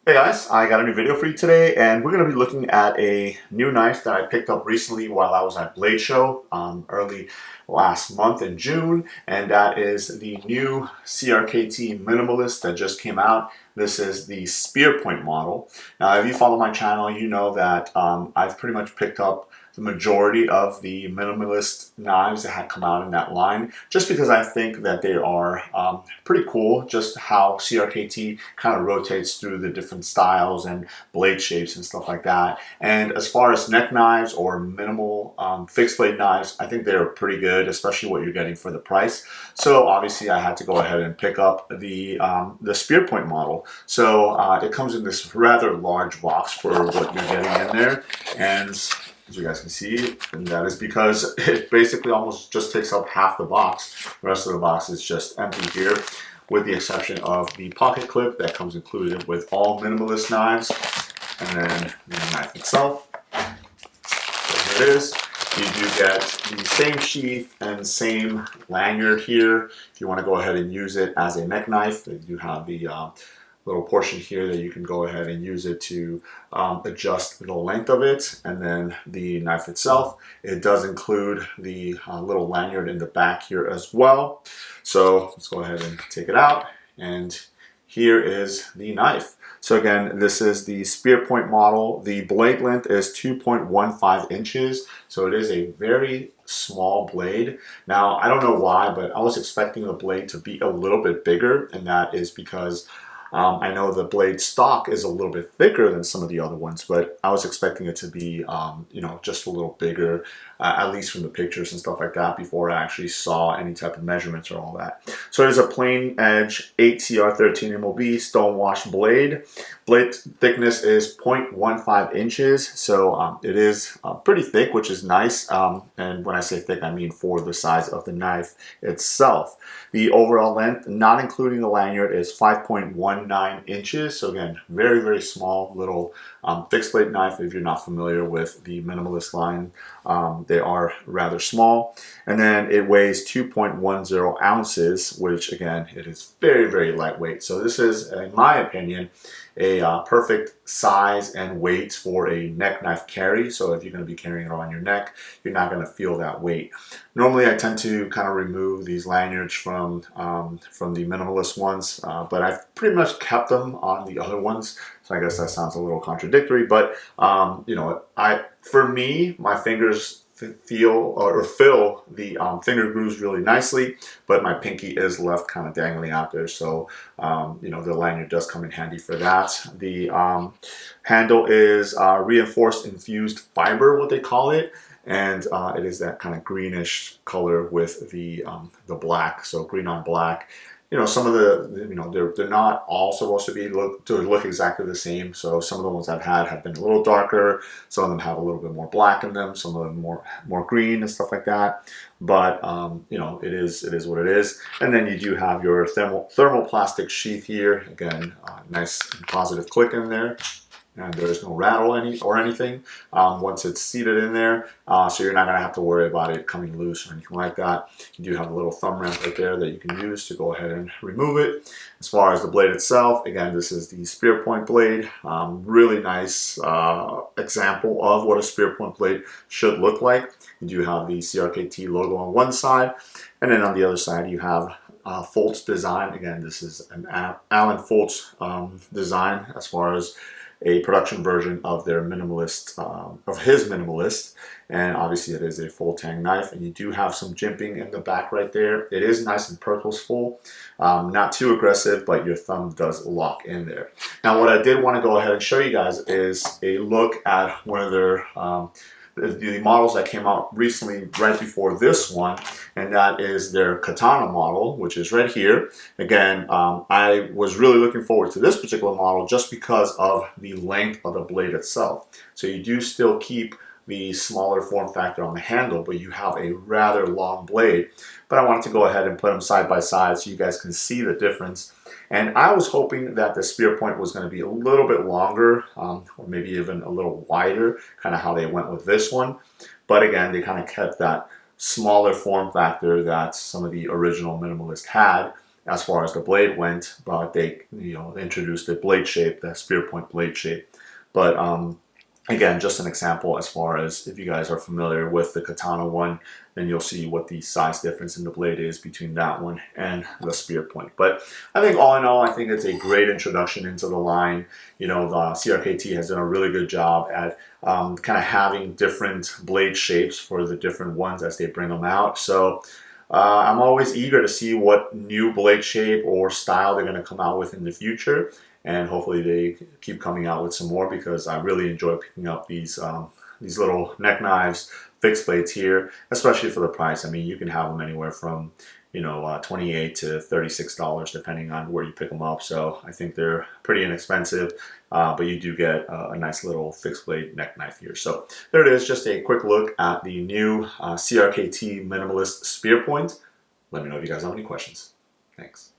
Hey guys, I got a new video for you today, and we're going to be looking at a new knife that I picked up recently while I was at Blade Show early last month in June, and that is the new CRKT Minimalist that just came out. This is the spear point model. Now, if you follow my channel, you know that I've pretty much picked up the majority of the minimalist knives that had come out in that line, just because I think that they are pretty cool, just how CRKT kind of rotates through the different styles and blade shapes and stuff like that. And as far as neck knives or minimal fixed blade knives, I think they're pretty good, especially what you're getting for the price. So obviously I had to go ahead and pick up the spear point model. So it comes in this rather large box for what you're getting in there. And as you guys can see, and that is because it basically almost just takes up half the box. The rest of the box is just empty here, with the exception of the pocket clip that comes included with all minimalist knives, and then the knife itself. So here it is. You do get the same sheath and same lanyard here. If you want to go ahead and use it as a neck knife, you have the little portion here that you can go ahead and use it to adjust the length of it. And then the knife itself, it does include the little lanyard in the back here as well. So let's go ahead and take it out, and here is the knife. So again, this is the spear point model. The blade length is 2.15 inches, so it is a very small blade. Now, I don't know why, but I was expecting the blade to be a little bit bigger, and that is because I know the blade stock is a little bit thicker than some of the other ones, but I was expecting it to be, just a little bigger, at least from the pictures and stuff like that, before I actually saw any type of measurements or all that. So it is a plain edge 8CR13 MOB stonewashed blade. Blade thickness is 0.15 inches, so it is pretty thick, which is nice. And when I say thick, I mean for the size of the knife itself. The overall length, not including the lanyard, is 5.19 inches. So again, very, very small little fixed blade knife. If you're not familiar with the minimalist line, they are rather small. And then it weighs 2.10 ounces, which again, it is very, very lightweight. So this is, in my opinion, a perfect size and weight for a neck knife carry. So if you're going to be carrying it on your neck, you're not going to feel that weight. Normally I tend to kind of remove these lanyards from the minimalist ones, but I've pretty much kept them on the other ones. So I guess that sounds a little contradictory, but for me, my fingers feel or fill the finger grooves really nicely, but my pinky is left kind of dangling out there. So, the lanyard does come in handy for that. The handle is reinforced infused fiber, what they call it. And it is that kind of greenish color with the black, so green on black. Some of they're not all supposed to look exactly the same. So some of the ones I've had have been a little darker. Some of them have a little bit more black in them. Some of them more green and stuff like that. But it is what it is. And then you do have your thermoplastic sheath here. Again, nice and positive click in there. And there's no rattle or anything once it's seated in there, so you're not going to have to worry about it coming loose or anything like that. You do have a little thumb ramp right there that you can use to go ahead and remove it. As far as the blade itself, again, this is the spear point blade. Really nice example of what a spear point blade should look like. You do have the CRKT logo on one side, and then on the other side you have Foltz design. Again, this is an Alan Foltz design as far as a production version of their minimalist, of his minimalist, and obviously it is a full tang knife, and you do have some jimping in the back right there. It is nice and purposeful, not too aggressive, but your thumb does lock in there. Now, what I did want to go ahead and show you guys is a look at one of their the models that came out recently right before this one, and that is their Katana model, which is right here. Again, I was really looking forward to this particular model just because of the length of the blade itself. So you do still keep the smaller form factor on the handle, but you have a rather long blade. But I wanted to go ahead and put them side by side so you guys can see the difference. And I was hoping that the spear point was going to be a little bit longer, or maybe even a little wider, kind of how they went with this one. But again, they kind of kept that smaller form factor that some of the original minimalist had. as far as the blade went, but they they introduced the blade shape, the spear point blade shape. But again, just an example as far as if you guys are familiar with the Katana one, then you'll see what the size difference in the blade is between that one and the spear point. But I think all in all, I think it's a great introduction into the line. The CRKT has done a really good job at kind of having different blade shapes for the different ones as they bring them out. So I'm always eager to see what new blade shape or style they're going to come out with in the future. And hopefully they keep coming out with some more, because I really enjoy picking up these little neck knives, fixed blades here, especially for the price. I mean, you can have them anywhere from $28 to $36 depending on where you pick them up. So I think they're pretty inexpensive, but you do get a nice little fixed blade neck knife here. So there it is, just a quick look at the new CRKT Minimalist Spear Point. Let me know if you guys have any questions. Thanks.